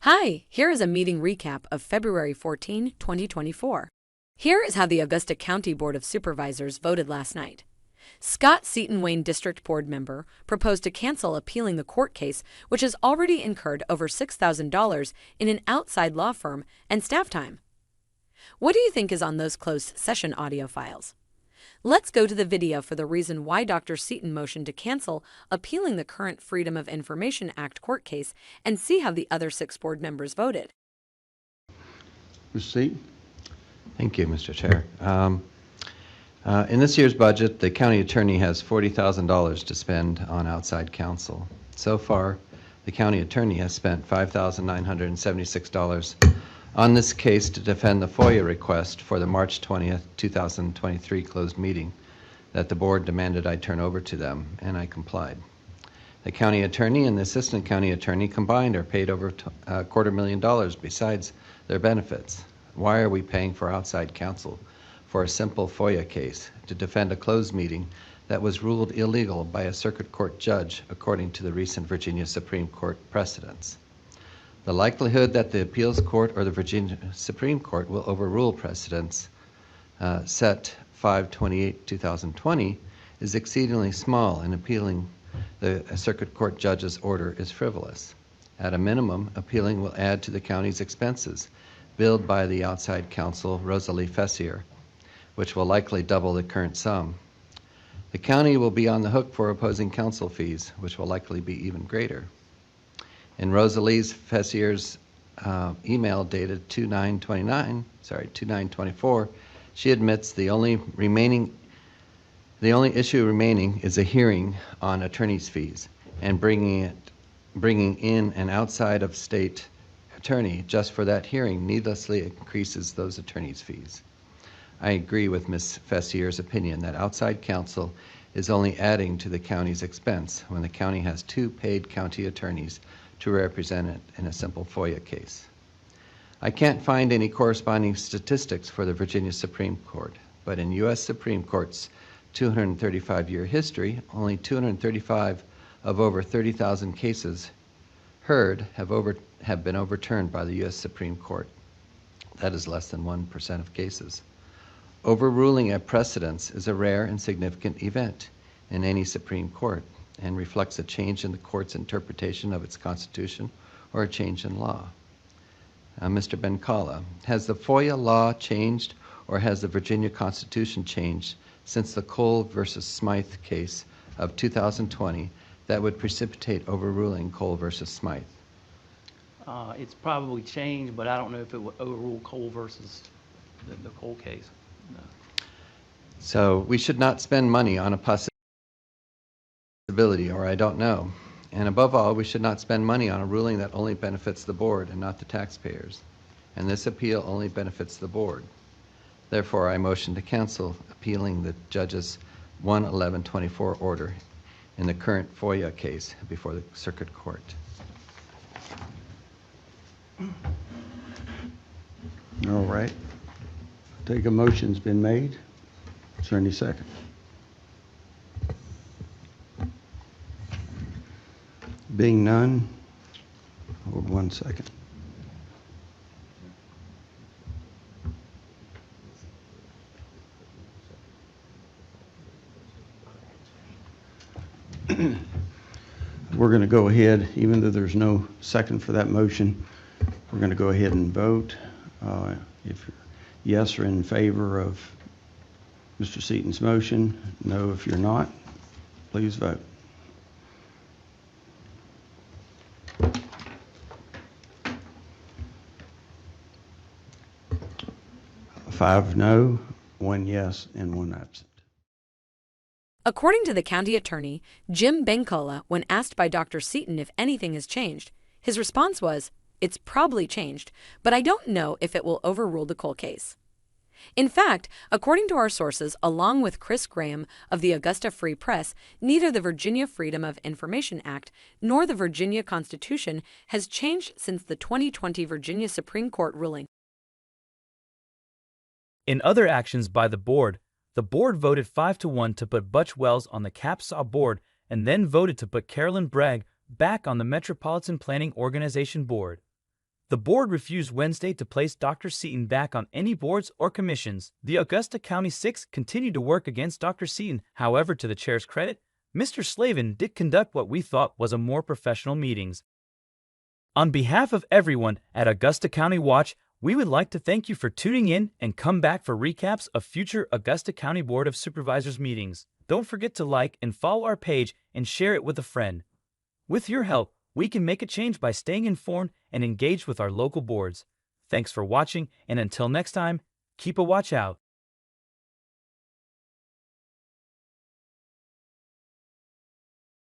Hi, here is a meeting recap of February 14, 2024. Here is how the Augusta County Board of Supervisors voted last night. Scott Seton Wayne District Board member proposed to cancel appealing the court case, which has already incurred over $6,000 in an outside law firm and staff time. What do you think is on those closed session audio files? Let's go to the video for the reason why Dr. Seton motioned to cancel appealing the current Freedom of Information Act court case and see how the other 6 board members voted. Mr. Seton? Thank you, Mr. Chair. In this year's budget, the county attorney has $40,000 to spend on outside counsel. So far, the county attorney has spent $5,976 on this case to defend the FOIA request for the March 20th, 2023 closed meeting that the board demanded I turn over to them, and I complied. The county attorney and the assistant county attorney combined are paid over $250,000 besides their benefits. Why are we paying for outside counsel for a simple FOIA case to defend a closed meeting that was ruled illegal by a circuit court judge according to the recent Virginia Supreme Court precedents? The likelihood that the appeals court or the Virginia Supreme Court will overrule precedents set 5/28/2020 is exceedingly small, and appealing the circuit court judge's order is frivolous. At a minimum, appealing will add to the county's expenses billed by the outside counsel Rosalie Fessier, which will likely double the current sum. The county will be on the hook for opposing counsel fees, which will likely be even greater. In Rosalie Fessier's email dated 2/9/24, she admits the only issue remaining is a hearing on attorney's fees, and bringing in an outside of state attorney just for that hearing needlessly increases those attorney's fees. I agree with Ms. Fessier's opinion that outside counsel is only adding to the county's expense when the county has 2 paid county attorneys to represent it in a simple FOIA case. I can't find any corresponding statistics for the Virginia Supreme Court, but in U.S. Supreme Court's 235-year history, only 235 of over 30,000 cases heard have been overturned by the U.S. Supreme Court. That is less than 1% of cases. Overruling a precedent is a rare and significant event in any Supreme Court and reflects a change in the court's interpretation of its constitution or a change in law. Mr. Bencalla, has the FOIA law changed or has the Virginia Constitution changed since the Cole versus Smythe case of 2020 that would precipitate overruling Cole versus Smythe? It's probably changed, but I don't know if it would overrule Cole versus the Cole case. No. So we should not spend money on a possibility, or I don't know. And above all, we should not spend money on a ruling that only benefits the board and not the taxpayers. And this appeal only benefits the board. Therefore, I motion to cancel appealing the judge's 1/11/24 order in the current FOIA case before the circuit court. All right. Take a motion's been made. Is there any second? Being none, hold 1 second. We're going to go ahead, even though there's no second for that motion, we're going to go ahead and vote. If you're yes or in favor of Mr. Seton's motion, no if you're not, please vote. 5 no, 1 yes, and 1 absent. According to the county attorney, Jim Bencalla, when asked by Dr. Seton if anything has changed, his response was, "It's probably changed, but I don't know if it will overrule the Cole case." In fact, according to our sources, along with Chris Graham of the Augusta Free Press, neither the Virginia Freedom of Information Act nor the Virginia Constitution has changed since the 2020 Virginia Supreme Court ruling. In other actions by the board voted 5-1 to put Butch Wells on the Capsaw board and then voted to put Carolyn Bragg back on the Metropolitan Planning Organization board. The board refused Wednesday to place Dr. Seaton back on any boards or commissions. The Augusta County Six continued to work against Dr. Seaton. However, to the chair's credit, Mr. Slavin did conduct what we thought was a more professional meetings. On behalf of everyone at Augusta County Watch, we would like to thank you for tuning in and come back for recaps of future Augusta County Board of Supervisors meetings. Don't forget to like and follow our page and share it with a friend. With your help, we can make a change by staying informed and engaged with our local boards. Thanks for watching, and until next time, keep a watch out.